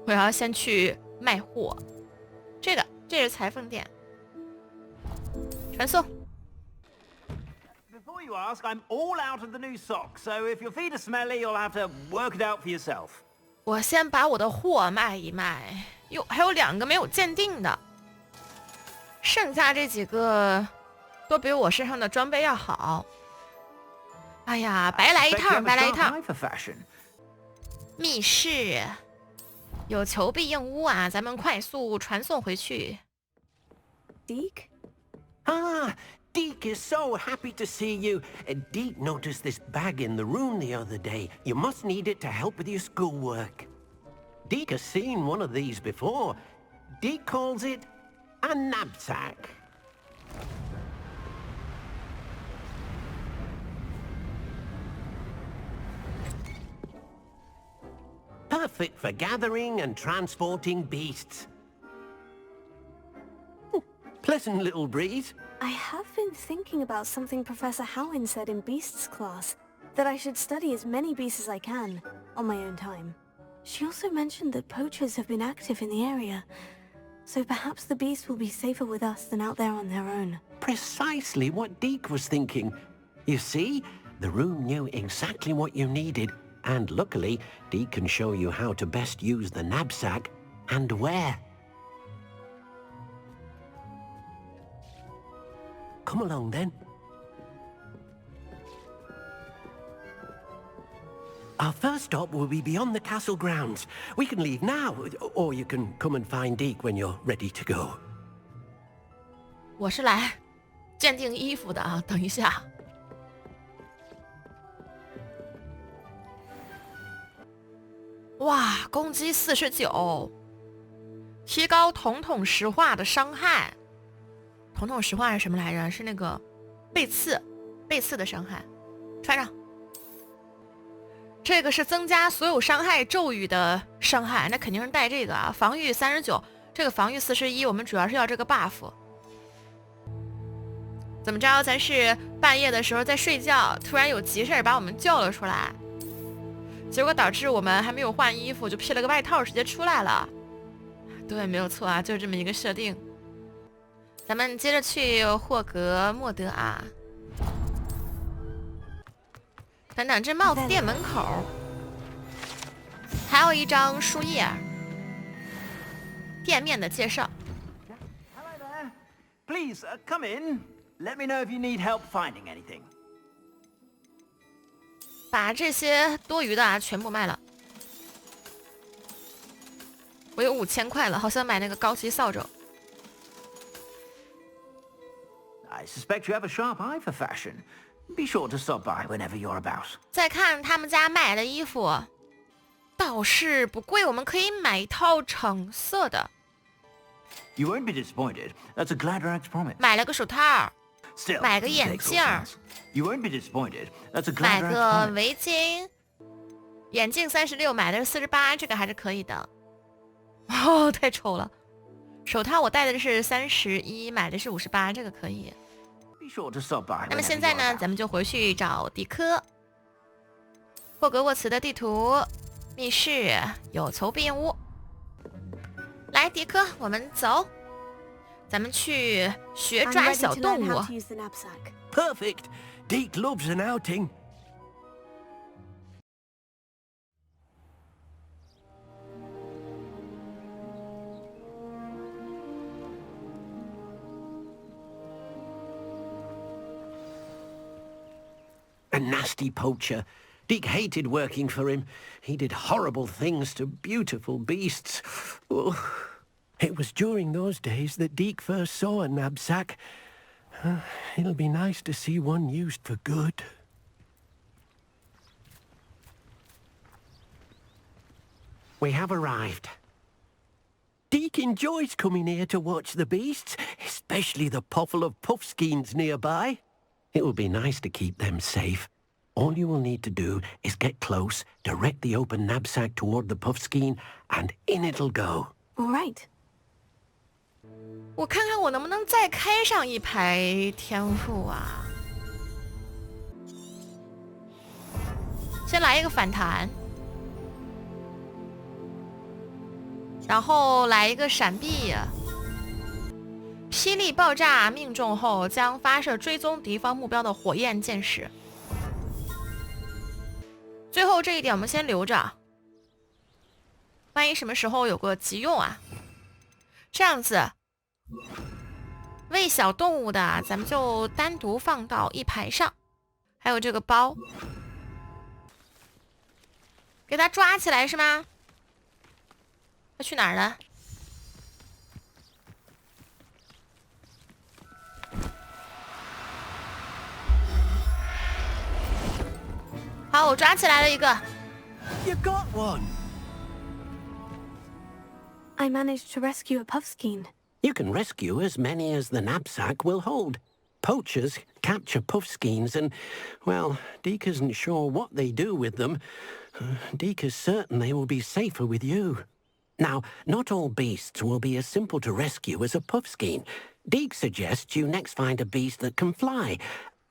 我要先去卖货。这是裁缝店，传送。Before you ask, I'm all out of the new socks, so if your feet are smelly, you'll have to work it out for yourself. 我先把我的货卖一卖，哟，还有2个没有鉴定的，剩下这几个都比我身上的装备要好。哎呀，白来一趟，白来一趟。密室有求必应屋啊，咱们快速传送回去。Deke? Ah, Deke is so happy to see you. Deke noticed this bag in the room the other day. You must need it to help with your schoolwork. Deke has seen one of these before. Deke calls it a knapsack. Perfect for gathering and transporting beasts. Pleasant little breeze. I have been thinking about something Professor Howin said in Beasts class, that I should study as many beasts as I can, on my own time. She also mentioned that poachers have been active in the area, so perhaps the beasts will be safer with us than out there on their own. Precisely what Deke was thinking. You see, the room knew exactly what you needed, and luckily, Deke can show you how to best use the knapsack and where. Come along, then. Our first stop will be beyond the castle grounds. We can leave now, or you can come and find Deke when you're ready to go. 我是来鉴定衣服的啊，等一下。哇，攻击49，提高统统石化的伤害。统统石化是什么来着？是那个背刺的伤害。穿上。这个是增加所有伤害咒语的伤害，那肯定是带这个啊。防御39，这个防御41，我们主要是要这个 buff。怎么着？咱是半夜的时候在睡觉，突然有急事把我们叫了出来，结果导致我们还没有换衣服，就披了个外套直接出来了。对，没有错啊，就是这么一个设定。咱们接着去霍格莫德啊。等等，这帽子店门口还有一张书页，店面的介绍。Hello there. Please come in. Let me know if you need help finding anything. 把这些多余的啊全部卖了。我有5000块了，好想买那个高级扫帚。I suspect you have a sharp eye for fashion. Be sure to stop by whenever you're about. 再看他们家买的衣服，倒是不贵，我们可以买一套橙色的。You won't be disappointed. That's a Gladrax promise. 买了个手套， Still, 买个眼 take 镜 your chance. You won't be disappointed. That's a 买 Gladrax 个 promise. 围巾，眼镜36，买的是48，这个还是可以的。哦，太丑了。手套我戴的是31，买的是58，这个可以。Be sure to stop by. 那么现在呢，咱们就回去找迪科。霍格沃茨的地图，密室有求必应屋。来，迪科，我们走。咱们去学抓小动物。Perfect. Deke loves an outing. A nasty poacher. Deke hated working for him. He did horrible things to beautiful beasts. Oh, it was during those days that Deke first saw a knapsack. It'll be nice to see one used for good. We have arrived. Deke enjoys coming here to watch the beasts, especially the puffle of puffskeins nearby. It will be nice to keep them safe. All you will need to do is get close, direct the open knapsack toward the puffskein, and in it'll go. All right. 我看看我能不能再开上一排天赋啊！先来一个反弹。然后来一个闪避，霹雳爆炸命中后将发射追踪敌方目标的火焰箭矢。最后这一点我们先留着，万一什么时候有个急用啊。这样子，喂小动物的咱们就单独放到一排上，还有这个包，给它抓起来是吗？它去哪儿了？好，我抓起来了一个。You got one! I managed to rescue a puffskein. You can rescue as many as the knapsack will hold. Poachers capture puffskeins and, well, Deke isn't sure what they do with them. Deke is certain they will be safer with you. Now, not all beasts will be as simple to rescue as a puffskein. Deke suggests you next find a beast that can fly.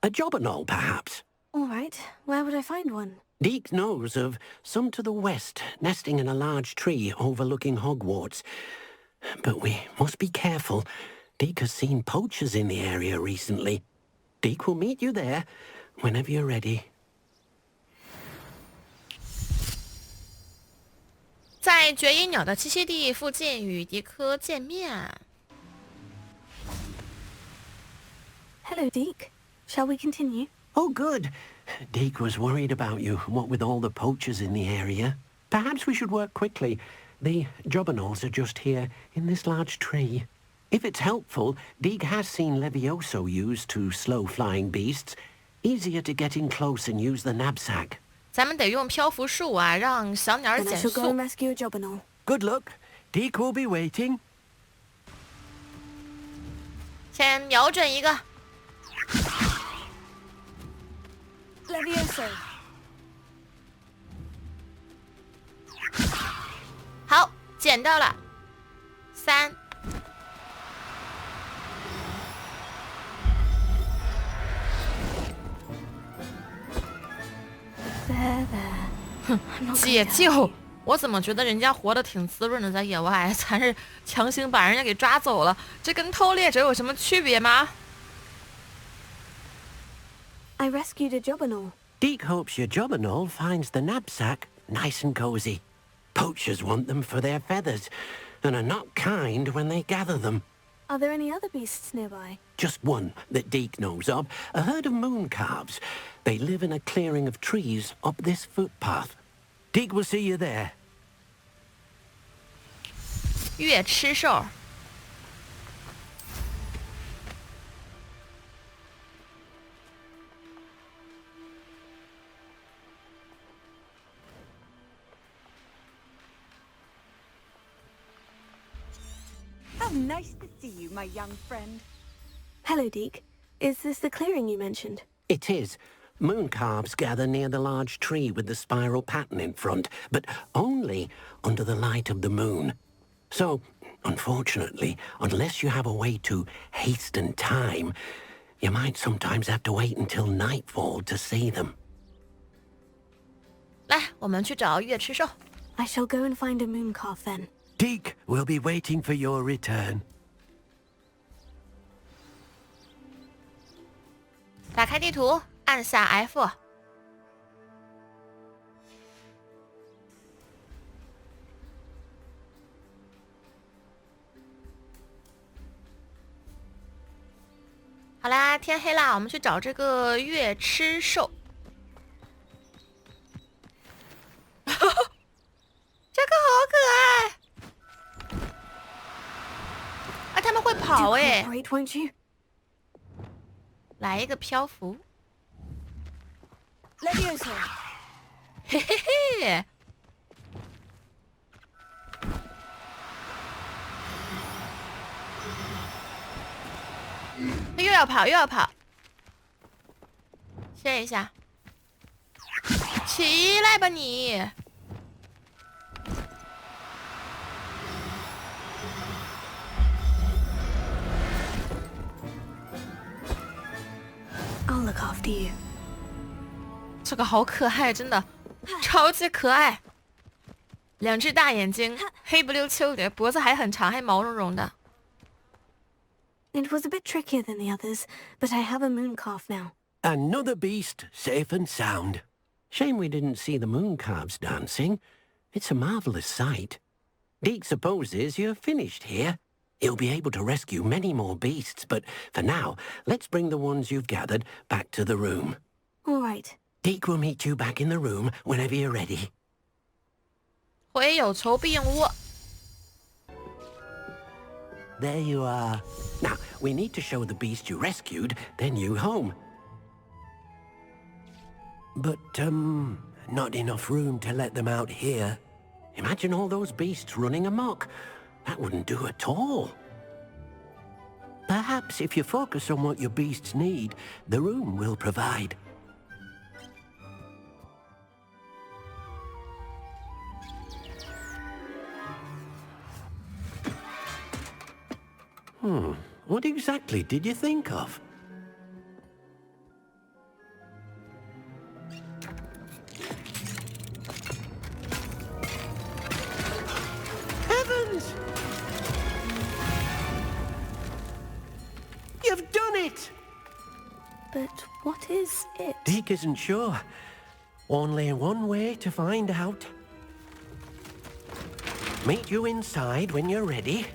A jobberknoll, perhaps. All right, where would I find one? Deke knows of some to the west, nesting in a large tree overlooking Hogwarts. But we must be careful. Deke has seen poachers in the area recently. Deke will meet you there whenever you're ready. 在绝音鸟的栖息地附近与迪科见面。Hello, Deke. Shall we continue? Oh, good. Deke was worried about you, what with all the poachers in the area. Perhaps we should work quickly. The jobberknolls are just here, in this large tree. If it's helpful, Deke has seen Levioso used to slow flying beasts. Easier to get in close and use the knapsack. 咱们得用漂浮术啊，让小鸟 Then I 减 shall go 速 and。rescue a jobberknoll. Good luck. Deke will be waiting. 先瞄准一个， Levioso. 好，捡到了，3。There, there. I'm not 解 gonna 救，我怎么觉得人家活得挺滋润的，在野外，咱是强行把人家给抓走了，这跟偷猎者有什么区别吗？ I rescued a jobberknoll. Deke hopes your jobberknoll finds the knapsack nice and cozy. Poachers want them for their feathers, and are not kind when they gather them. Are there any other beasts nearby? Just one that Deke knows of, a herd of moon calves. They live in a clearing of trees up this footpath. Deke will see you there. 月吃兽。 How nice to see you, my young friend. Hello, Deke. Is this the clearing you mentioned? It is. Moon calves gather near the large tree with the spiral pattern in front, but only under the light of the moon. So, unfortunately, unless you have a way to hasten time, you might sometimes have to wait until nightfall to see them. 来，我们去找月吃兽。 I shall go and find a moon calf then. Deke will be waiting for your return. 打开地图，按下 F。好啦，天黑啦，我们去找这个月吃兽。这个好可爱！啊，他们会跑 Do 哎！ cooperate, won't you? 来一个漂浮， Levioso. 嘿嘿嘿！又要跑，又要跑，歇一下，起来吧你！ I'll look after you. 这个好可爱，真的超级可爱。两只大眼睛，黑不溜秋的，脖子还很长，还毛茸茸的。It was a bit trickier than the others, but I have a moon calf now. Another beast, safe and sound. Shame we didn't see the moon calves dancing. It's a marvelous sight. Deke supposes you're finished here. He'll be able to rescue many more beasts, but for now, let's bring the ones you've gathered back to the room. All right. Deke will meet you back in the room whenever you're ready. 回有仇必应屋。There you are. Now, we need to show the beast you rescued their new home. But, not enough room to let them out here. Imagine all those beasts running amok. That wouldn't do at all. Perhaps if you focus on what your beasts need, the room will provide. What exactly did you think of? Heavens! You've done it! But what is it? Deke isn't sure. Only one way to find out. Meet you inside when you're ready.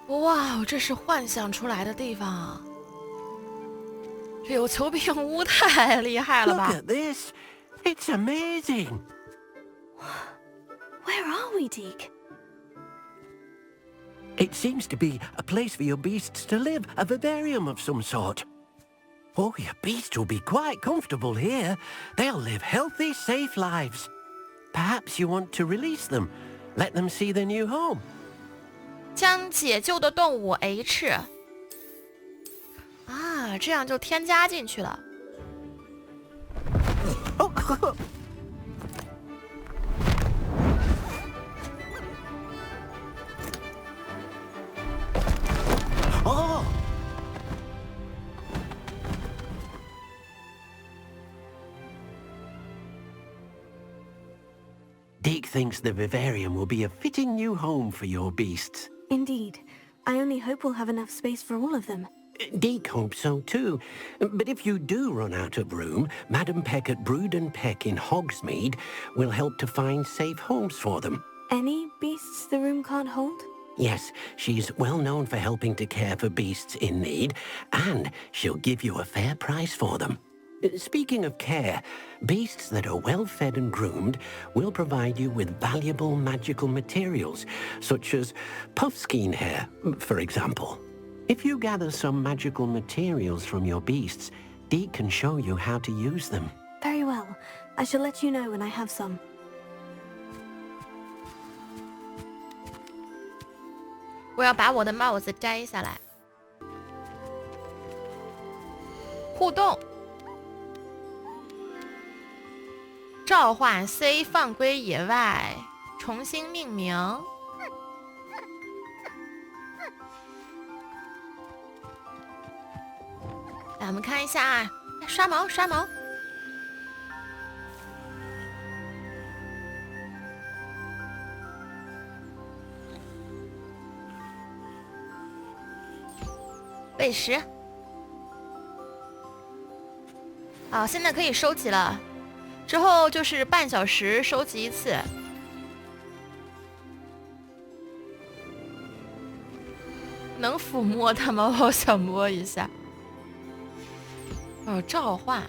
哇，这是幻想出来的地方啊！这有求必应屋太厉害了 Look 吧 at this! It's amazing! Where are we, Deke? It seems to be a place for your beasts to live, a vivarium of some sort. Oh, your beasts will be quite comfortable here. They'll live healthy, safe lives. Perhaps you want to release them, let them see their new home. 将解救的动物 H 啊，这样就添加进去了。Oh! Deke thinks the vivarium will be a fitting new home for your beasts. Indeed. I only hope we'll have enough space for all of them. Deke hopes so too. But if you do run out of room, Madam Peck at Brood and Peck in Hogsmeade will help to find safe homes for them. Any beasts the room can't hold? Yes, she's well known for helping to care for beasts in need, and she'll give you a fair price for them. Speaking of care, beasts that are well fed and groomed will provide you with valuable magical materials, such as puffskein hair, for example. If you gather some magical materials from your beasts, Deke can show you how to use them. Very well. I shall let you know when I have some. 我要把我的帽子摘下来。互动。召唤 C 放归野外，重新命名。来，我们看一下啊，刷毛刷毛。喂食。好，现在可以收集了。之后就是半小时收集一次。能抚摸它吗？我好想摸一下。哦，召唤。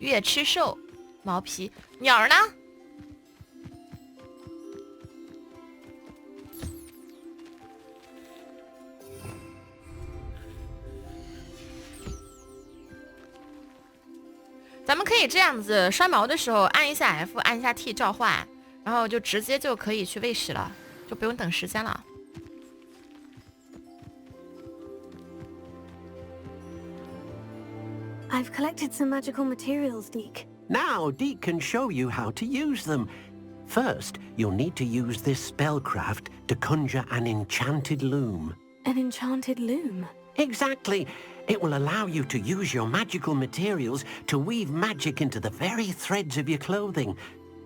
月吃兽，毛皮，鸟呢？咱们可以这样子，刷毛的时候按一下 F， 按一下 T 召唤，然后就直接就可以去喂食了，就不用等时间了。I've collected some magical materials, Deke. Now Deke can show you how to use them. First, you'll need to use this spellcraft to conjure an enchanted loom. An enchanted loom. Exactly. It will allow you to use your magical materials to weave magic into the very threads of your clothing,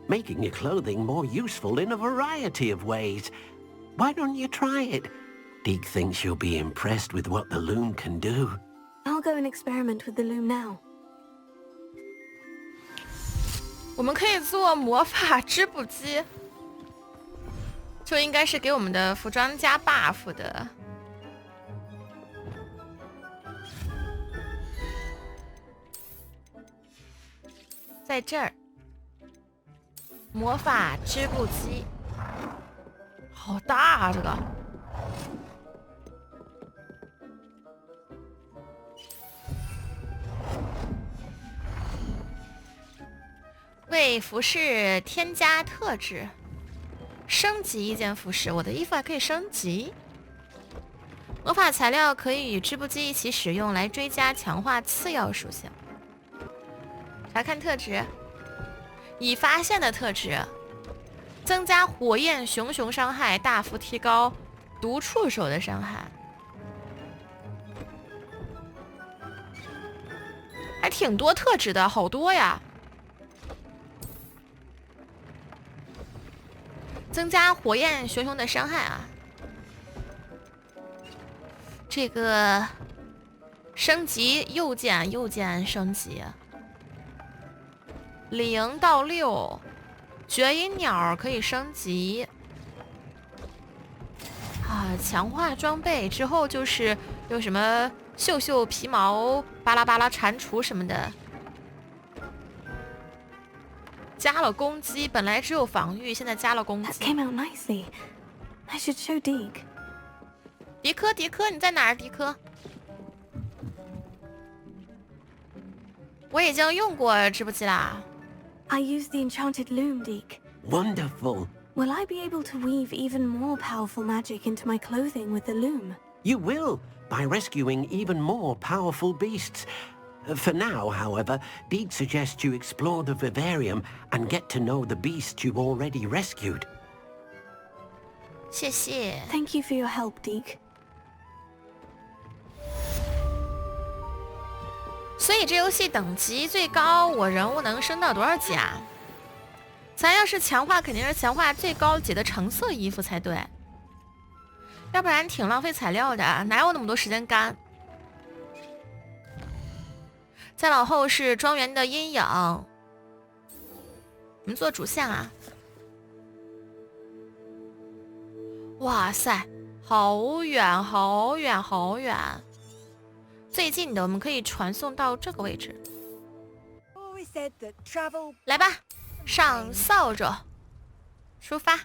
making your clothing more useful in a variety of ways. Why don't you try it? Deke thinks you'll be impressed with what the loom can do. I'll go and experiment with the loom now. 我们可以做魔法织布机，就应该是给我们的服装加 buff 的。在这儿，魔法织布机，好大啊！这个。为服饰添加特质，升级一件服饰，我的衣服还可以升级。魔法材料可以与织布机一起使用，来追加强化次要属性。查看特质，已发现的特质，增加火焰熊熊伤害，大幅提高毒触手的伤害，还挺多特质的，好多呀。增加火焰熊熊的伤害啊！这个升级右键升级，0到6，绝音鸟可以升级啊！强化装备之后就是有什么秀秀皮毛、巴拉巴拉蟾蜍什么的。加了攻击，本来只有防御，现在加了攻击。That came out nicely. I should show Deke. 迪科，你在哪儿？迪科，我已经用过织布机啦。I used the enchanted loom, Deke. Wonderful. Will I be able to weave even more powerful magic into my clothing with the loom? You will, by rescuing even more powerful beasts. For now, however, Deke suggests you explore the vivarium and get to know the beasts you've already rescued. 谢谢。Thank you for your help, Deke. 所以这游戏等级最高，我人物能升到多少级啊？咱要是强化，肯定是强化最高级的橙色衣服才对，要不然挺浪费材料的，哪有那么多时间干？再往后是庄园的阴影，我们做主线啊！哇塞，好远好远好远！最近的我们可以传送到这个位置。来吧，上扫帚，出发。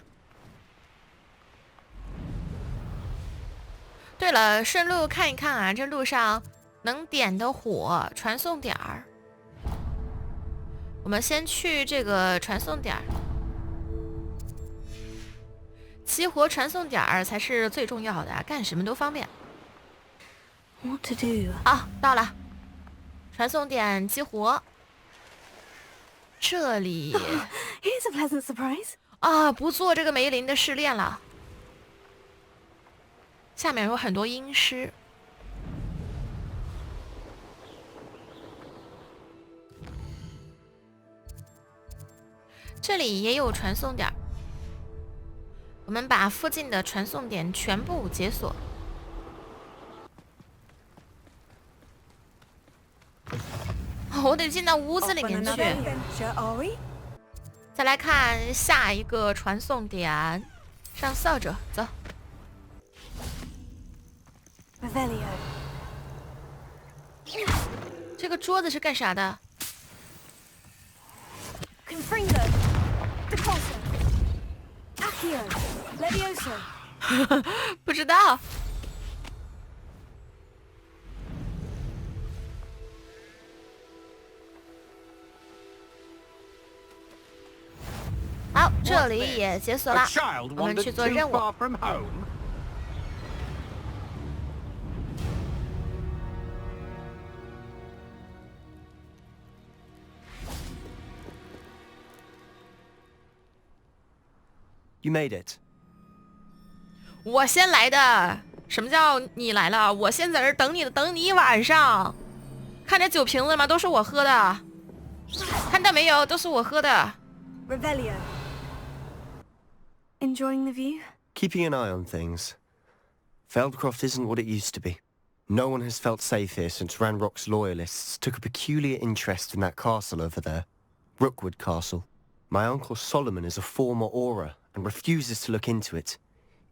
对了，顺路看一看啊，这路上能点的火传送点儿，我们先去这个传送点儿，激活传送点儿才是最重要的，干什么都方便。What to do? 好，到了，传送点激活。这里 Here's a pleasant surprise. 啊，不做这个梅林的试炼了。下面有很多阴尸。这里也有传送点，我们把附近的传送点全部解锁。我得进到屋子里面去。再来看下一个传送点，上扫帚，走。Revelio. 这个桌子是干啥的？ Confringo. Decoso. Accio. Levioso. 不知道。好，这里也解锁了，我们去做任务。You made it. 我先来的。什么叫你来了？我先在这儿等你的，等你一晚上。看这酒瓶子吗？都是我喝的。看到没有？都是我喝的。Revelio. Enjoying the view? Keeping an eye on things. Feldcroft isn't what it used to be. No one has felt safe here since Ranrock's loyalists took a peculiar interest in that castle over there. Rookwood Castle. My uncle Solomon is a former Auror and refuses to look into it,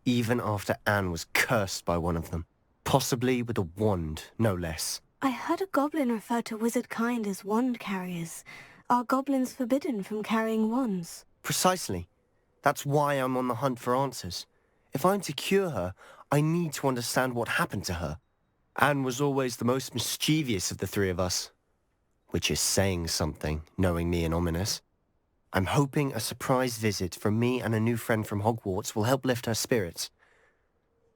even after Anne was cursed by one of them. Possibly with a wand, no less. I heard a goblin refer to wizard kind as wand carriers. Are goblins forbidden from carrying wands? Precisely. That's why I'm on the hunt for answers. If I'm to cure her, I need to understand what happened to her. Anne was always the most mischievous of the three of us. Which is saying something, knowing me and Ominous. I'm hoping a surprise visit from me and a new friend from Hogwarts will help lift her spirits.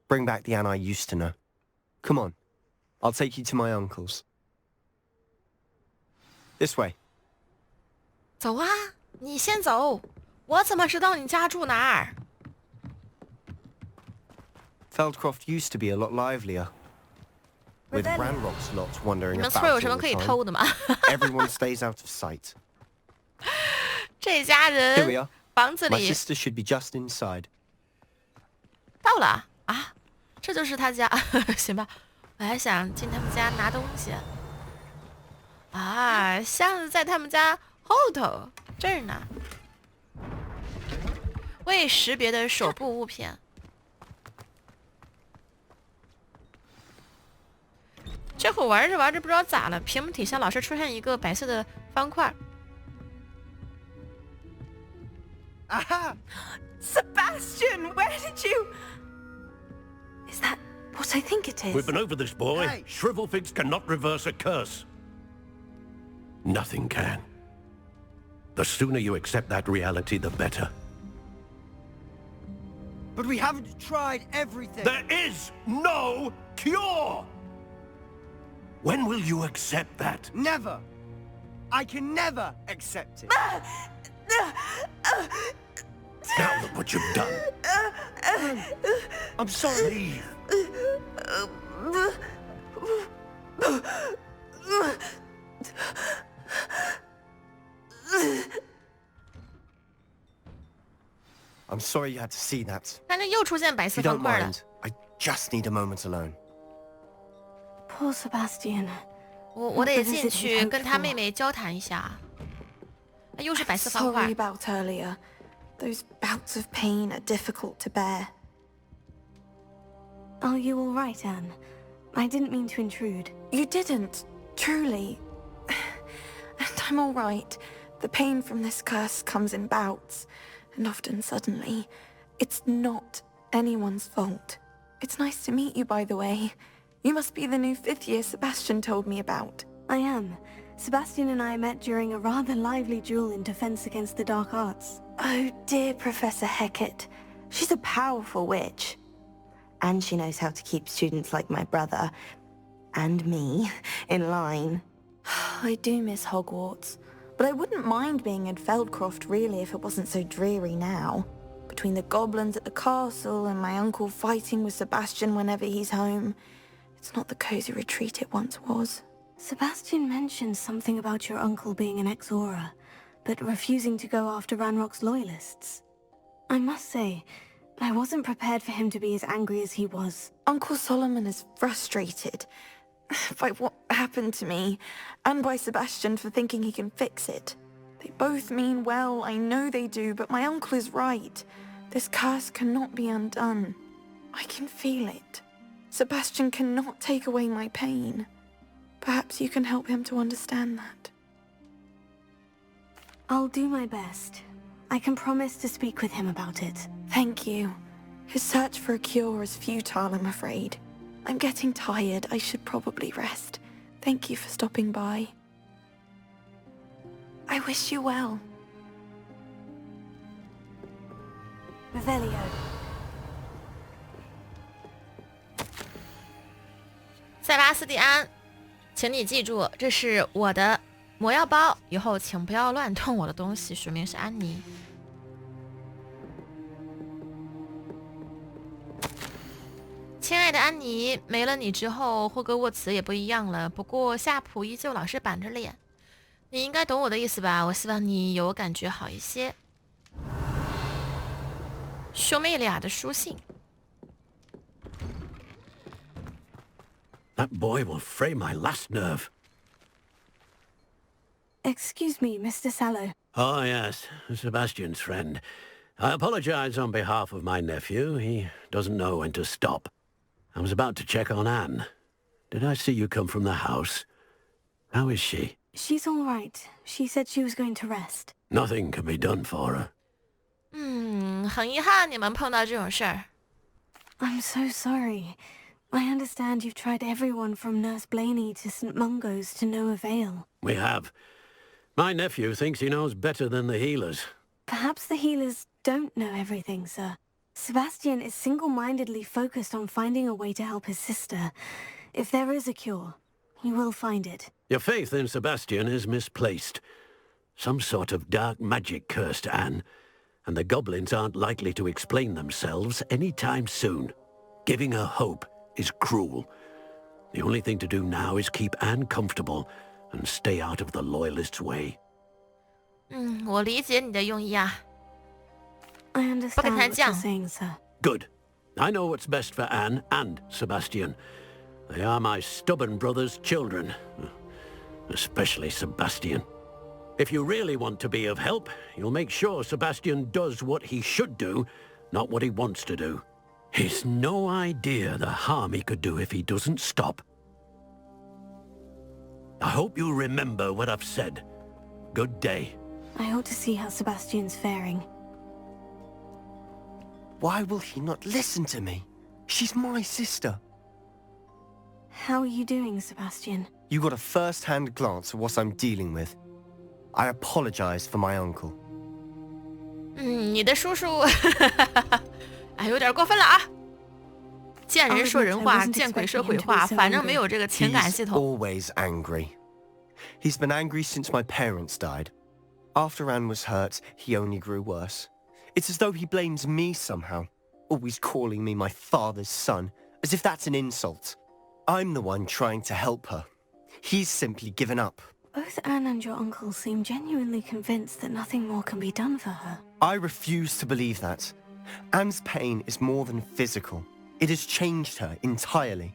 Bring back the Anne I used to know. Come on. I'll take you to my uncle's. This way. 走啊，你先走。我怎么知道你家住哪儿？ Feldcroft used to be a lot livelier. With Ranrock's lot wandering 你们 about 村有 all 什么 the 可以偷的吗？ time. Everyone stays out of sight. 这家 Here we 人 are. 房子 My 里 sister should be just inside. 到了啊，这就是他家。行吧，我还想进他们家拿东西。啊，箱子在他们家后头这儿呢。未识别的手部物品。这会玩着玩着不知道咋了，屏幕底下老是出现一个白色的方块。Aha! Sebastian, where did you... Is that what I think it is? We've been over this, boy. Hey. Shrivelfigs cannot reverse a curse. Nothing can. The sooner you accept that reality, the better. But we haven't tried everything. There is no cure! When will you accept that? Never. I can never accept it. Now look what you've done. I'm sorry. Leave. I'm sorry you had to see that. 看这又出现白 If 色 you 方 don't 块了 mind,。I just need a moment alone. Poor Sebastian. 我得进去跟他妹妹交谈一下。又是白色方块 Sorry。about earlier. Those bouts of pain are difficult to bear. Are you all right, Anne? I didn't mean to intrude. You didn't, truly. And I'm all right. The pain from this curse comes in bouts, and often suddenly. It's not anyone's fault. It's nice to meet you, by the way. You must be the new 5th year Sebastian told me about. I am. Sebastian and I met during a rather lively duel in defense against the dark arts. Oh, dear Professor Hecat. She's a powerful witch. And she knows how to keep students like my brother, and me, in line. I do miss Hogwarts, but I wouldn't mind being in Feldcroft really if it wasn't so dreary now. Between the goblins at the castle and my uncle fighting with Sebastian whenever he's home, it's not the cozy retreat it once was. Sebastian mentioned something about your uncle being an ex-Auror, but refusing to go after Ranrock's loyalists. I must say, I wasn't prepared for him to be as angry as he was. Uncle Solomon is frustrated by what happened to me, and by Sebastian for thinking he can fix it. They both mean well, I know they do, but my uncle is right. This curse cannot be undone. I can feel it. Sebastian cannot take away my pain. Perhaps you can help him to understand that. I'll do my best. I can promise to speak with him about it. Thank you. His search for a cure is futile, I'm afraid. I'm getting tired. I should probably rest. Thank you for stopping by. I wish you well. Revelio. 塞巴斯蒂安，请你记住，这是我的魔药包，以后请不要乱动我的东西。署名是安妮。亲爱的安妮，没了你之后，霍格沃茨也不一样了。不过夏普依旧老是板着脸，你应该懂我的意思吧？我希望你有感觉好一些。兄妹俩的书信。That boy will fray my last nerve. Excuse me, Mr. Sallow. Oh, yes, Sebastian's friend. I apologize on behalf of my nephew. He doesn't know when to stop. I was about to check on Anne. Did I see you come from the house? How is she? She's all right. She said she was going to rest. Nothing can be done for her. 很遗憾你们碰到这种事儿。I'm so sorry. I understand you've tried everyone from Nurse Blaney to St. Mungo's to no avail. We have. My nephew thinks he knows better than the healers. Perhaps the healers don't know everything, sir. Sebastian is single-mindedly focused on finding a way to help his sister. If there is a cure, he will find it. Your faith in Sebastian is misplaced. Some sort of dark magic cursed Anne, and the goblins aren't likely to explain themselves anytime soon. Giving her hope is cruel. The only thing to do now is keep Anne comfortable and stay out of the loyalists' way. 我理解你的用意啊。 I understand what you're saying, sir. Good. I know what's best for Anne and Sebastian. They are my stubborn brother's children. Especially Sebastian. If you really want to be of help, you'll make sure Sebastian does what he should do, not what he wants to do. He's no idea the harm he could do if he doesn't stop. I hope you remember what I've said. Good day. I ought to see how Sebastian's faring. Why will he not listen to me? She's my sister. How are you doing, Sebastian? You got a first-hand glance at what I'm dealing with. I apologize for my uncle. 你的叔叔哎，有点过分了啊。见人说人话，见鬼说鬼话，反正没有这个情感系统。 He's always angry. He's been angry since my parents died. After Anne was hurt, he only grew worse. It's as though he blames me somehow, always calling me my father's son, as if that's an insult. I'm the one trying to help her. He's simply given up. Both Anne and your uncle seem genuinely convinced that nothing more can be done for her. I refuse to believe that. Anne's pain is more than physical. It has changed her entirely.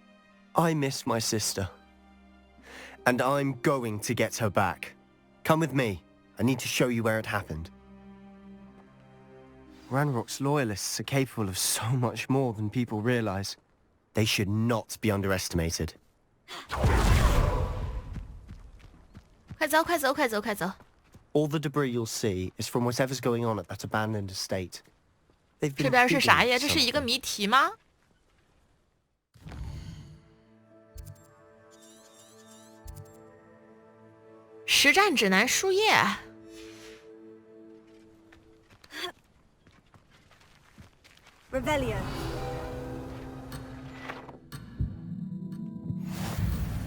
I miss my sister. And I'm going to get her back. Come with me. I need to show you where it happened. Ranrock's loyalists are capable of so much more than people realize. They should not be underestimated. 快走，快走，快走，快走！ All the debris you'll see is from whatever's going on at that abandoned estate. They've been 这边是啥呀？ digging 这是一个 something. 谜题吗？实战指南书页。 Revelio.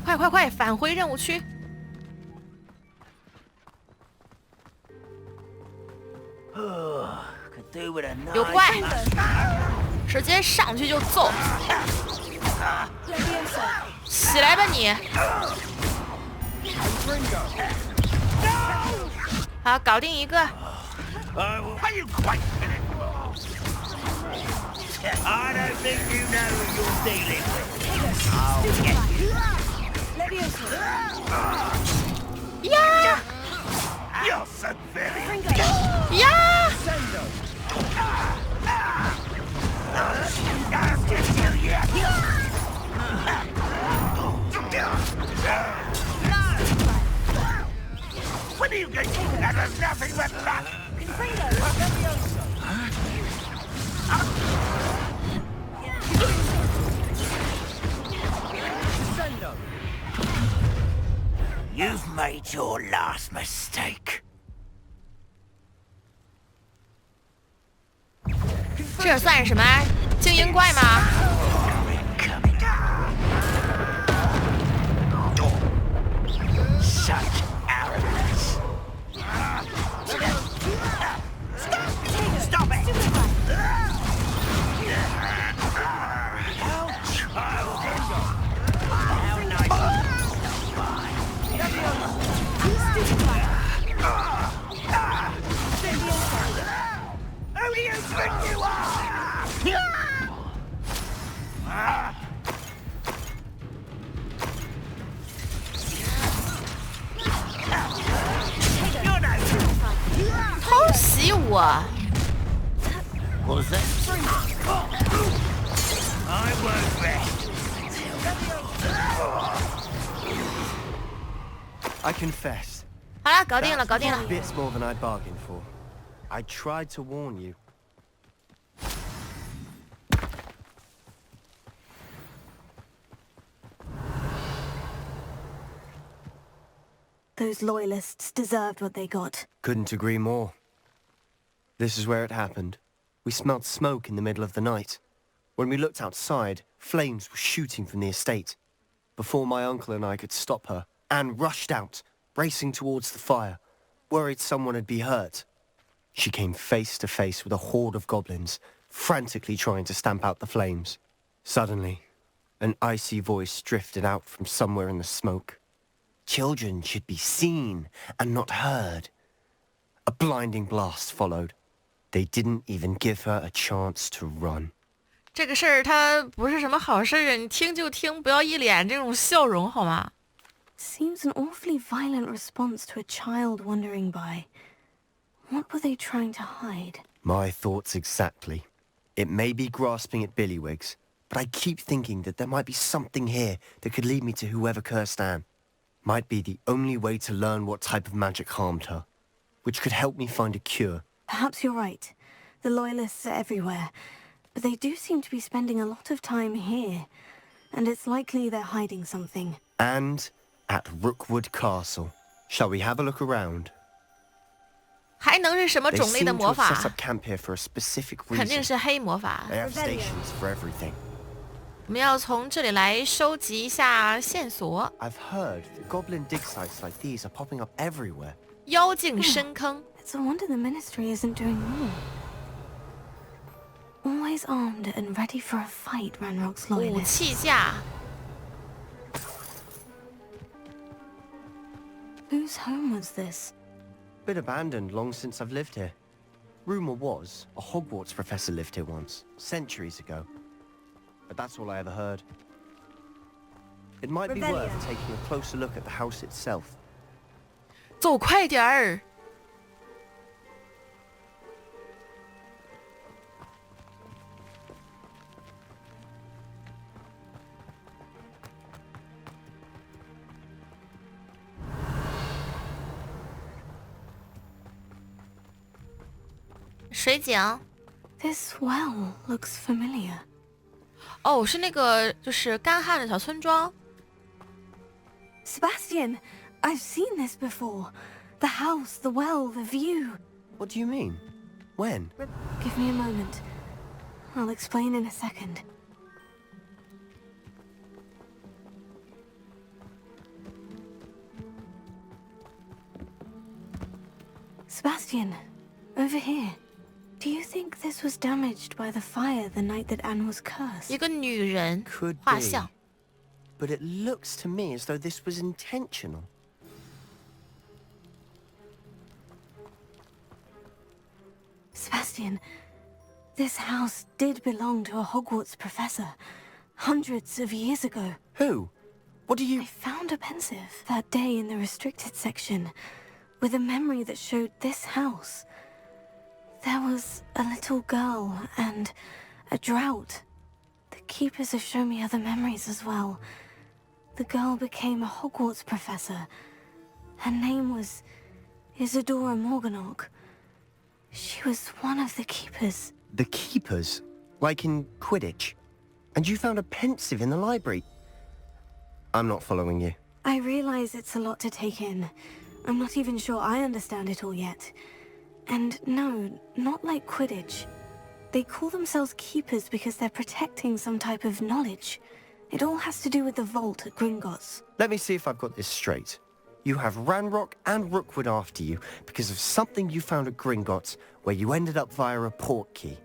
快快快，返回任务区！有怪，直接上去就揍！起来吧你！好，搞定一个。 I don't think you know who you're dealing with. I'll get you. Yeah! You're so very... Yeah! I'll get you yet. When are you going to... That was nothing but luck. You've made your last mistake. 这算是什么精英怪吗？ Such arrogance. Stop it! How yours then. I won't rest. I confess. 好了，搞定了，搞定了。 Bits more than I bargained for. I tried to warn you. Those loyalists deserved what they got. Couldn't agree more. This is where it happened. We smelled smoke in the middle of the night. When we looked outside, flames were shooting from the estate. Before my uncle and I could stop her, Anne rushed out, racing towards the fire, worried someone had been hurt. She came face to face with a horde of goblins, frantically trying to stamp out the flames. Suddenly, an icy voice drifted out from somewhere in the smoke. Children should be seen and not heard. A blinding blast followed. They didn't even give her a chance to run. 这个事儿它不是什么好事儿，你听就听，不要一脸这种笑容好吗？ Seems an awfully violent response to a child wandering by. What were they trying to hide? My thoughts exactly. It may be grasping at Billywigs, but I keep thinking that there might be something here that could lead me to whoever cursed Anne. Might be the only way to learn what type of magic harmed her, which could help me find a cure. Perhaps you're right. The loyalists are everywhere, but they do seem to be spending a lot of time here, and it's likely they're hiding something. And at Rookwood Castle. Shall we have a look around? 还能是什么 They 种类的 seem to 魔 have 法？ set up camp here for a specific 肯定 reason. 是黑魔法。 They have stations for everything. 我们要从这里来收集一下线索。 I've heard that goblin dig sites like these are popping up everywhere. 妖精深坑， It's a wonder the Ministry isn't doing more. Always armed and ready for a fight, Ranrock's 武 loyalists. 器架。 Whose home was this? Been abandoned long since I've lived here. Rumor was a Hogwarts professor lived here once, centuries ago. But that's all I ever heard. It might be worth taking a closer look at the house itself. 走快点儿！水井。 This well looks familiar. 哦，是那个就是干旱的小村庄。 Sebastian, I've seen this before. The house, the well, the view. What do you mean? When? Give me a moment. I'll explain in a second. Sebastian, over here. Do you think this was damaged by the fire the night that Anne was cursed? 一个女人 Could 画 be. 像。 But it looks to me as though this was intentional. Sebastian, this house did belong to a Hogwarts professor, hundreds of years ago. Who? What do you... I found a pensive that day in the restricted section, with a memory that showed this house. There was a little girl and a drought. The keepers have shown me other memories as well. The girl became a Hogwarts professor. Her name was Isadora Morganach. She was one of the keepers. The keepers? Like in Quidditch? And you found a pensive in the library? I'm not following you. I realize it's a lot to take in. I'm not even sure I understand it all yet. And no, not like Quidditch. They call themselves keepers because they're protecting some type of knowledge. It all has to do with the vault at Gringotts. Let me see if I've got this straight. You have Ranrock and Rookwood after you because of something you found at Gringotts where you ended up via a port key.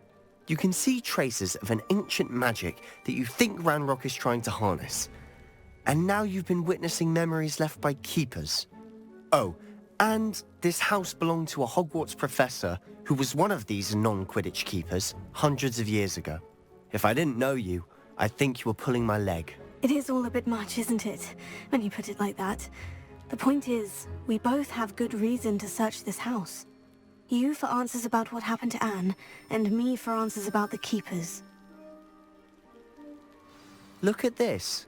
You can see traces of an ancient magic that you think Ranrock is trying to harness. And now you've been witnessing memories left by keepers. Oh, and this house belonged to a Hogwarts professor who was one of these non-Quidditch keepers hundreds of years ago. If I didn't know you, I'd think you were pulling my leg. It is all a bit much, isn't it? When you put it like that. The point is, we both have good reason to search this house. You for answers about what happened to Anne, and me for answers about the keepers. Look at this.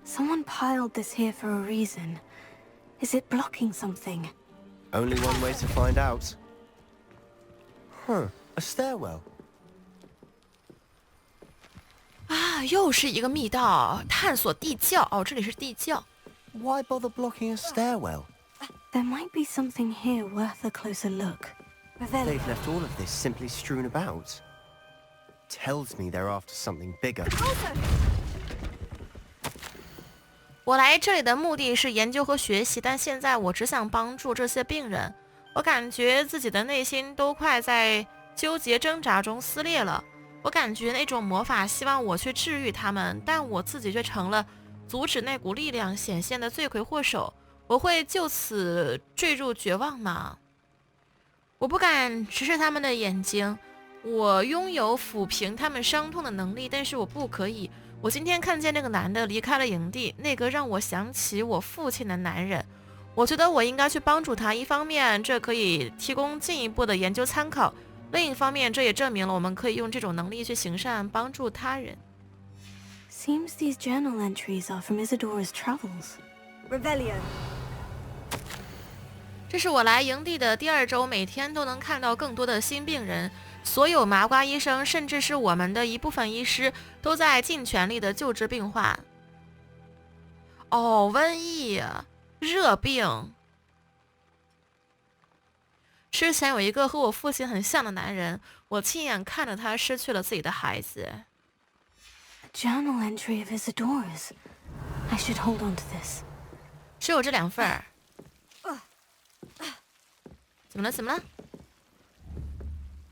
Someone piled this here for a reason. Is it blocking something? Only one way to find out. Huh, a stairwell. 啊，又是一个密道，探索地窖。哦，这里是地窖。Why bother blocking a stairwell? There might be something here worth a closer look. They've left all of this simply strewn about. Tells me they're after something bigger. 我来这里的目的是研究和学习，但现在我只想帮助这些病人。我感觉自己的内心都快在纠结挣扎中撕裂了。我感觉那种魔法希望我去治愈他们，但我自己却成了阻止那股力量显现的罪魁祸首。我会就此坠入绝望吗？我不敢直视他们的眼睛。我拥有抚平他们伤痛的能力，但是我不可以。我今天看见那个男的离开了营地，那个让我想起我父亲的男人。我觉得我应该去帮助他，一方面这可以提供进一步的研究参考，另一方面这也证明了我们可以用这种能力去行善，帮助他人。Seems these journal entries are from Isadora's travels. Revelio. 这是我来营地的第2周，每天都能看到更多的新病人。所有麻瓜医生，甚至是我们的一部分医师，都在尽全力的救治病患。哦，瘟疫、热病。之前有一个和我父亲很像的男人，我亲眼看着他失去了自己的孩子。A journal entry of Isadora's. I should hold on to this. 只有这2份儿。怎么了？怎么了？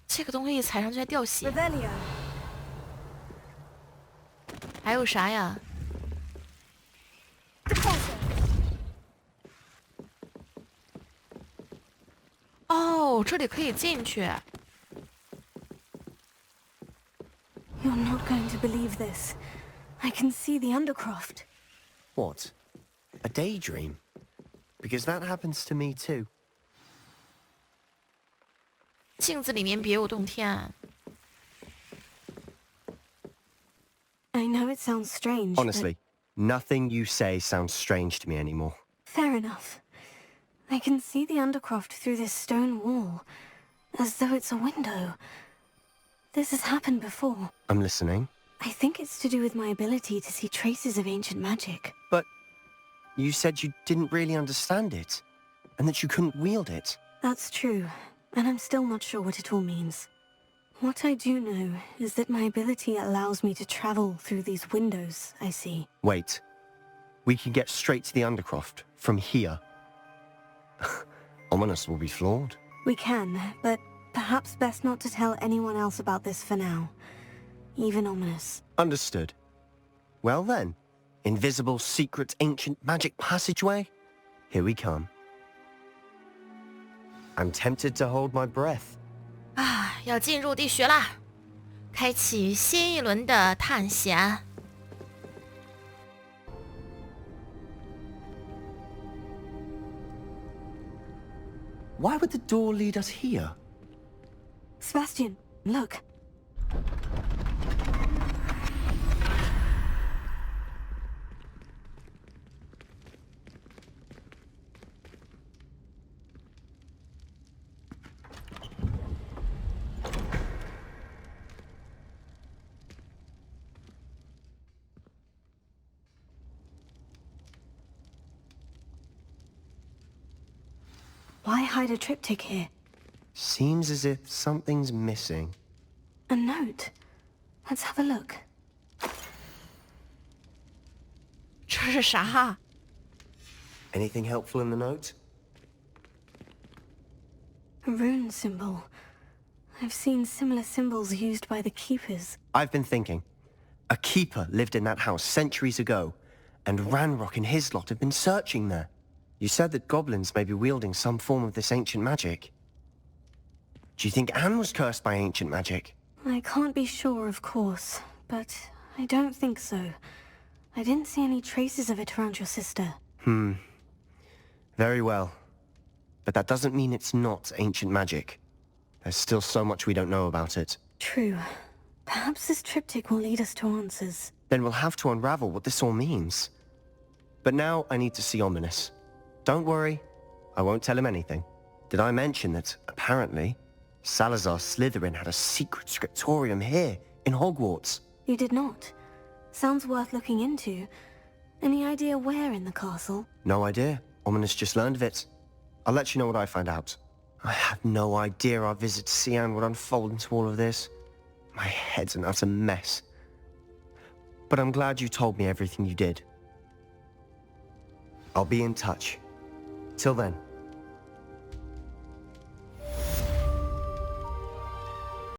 这个东西一踩上去还掉血。Revelio. 还有啥呀？哦，这里可以进去。You're not going to believe this. I can see the Undercroft. What? A daydream? Because that happens to me too. 镜子里面别有洞天。I know it sounds strange. Honestly, nothing you say sounds strange to me anymore. Fair enough. I can see the Undercroft through this stone wall, as though it's a window. This has happened before. I'm listening. I think it's to do with my ability to see traces of ancient magic. But you said you didn't really understand it, and that you couldn't wield it. That's true, and I'm still not sure what it all means. What I do know is that my ability allows me to travel through these windows, I see. Wait. We can get straight to the Undercroft from here. Ominous will be flawed. We can, but perhaps best not to tell anyone else about this for now. Even Ominous. Understood. Well then, invisible, secret, ancient magic passageway? Here we come. I'm tempted to hold my breath. 啊，要进入地穴啦！开启新一轮的探险。Why would the door lead us here? Sebastian, look. Why hide a triptych here? Seems as if something's missing. A note. Let's have a look. 这是啥？ Anything helpful in the note? A rune symbol. I've seen similar symbols used by the keepers. I've been thinking. A keeper lived in that house centuries ago, and Ranrock and his lot have been searching there. You said that goblins may be wielding some form of this ancient magic. Do you think Anne was cursed by ancient magic? I can't be sure, of course, but I don't think so. I didn't see any traces of it around your sister. Very well. but that doesn't mean it's not ancient magic. There's still so much we don't know about it. True. Perhaps this triptych will lead us to answers. Then we'll have to unravel what this all means. But now I need to see Ominous. Don't worry, I won't tell him anything. Did I mention that, apparently, Salazar Slytherin had a secret scriptorium here, in Hogwarts? You did not. Sounds worth looking into. Any idea where in the castle? No idea. Ominous just learned of it. I'll let you know what I find out. I had no idea our visit to Cian would unfold into all of this. My head's an utter mess. But I'm glad you told me everything you did. I'll be in touch. Till then.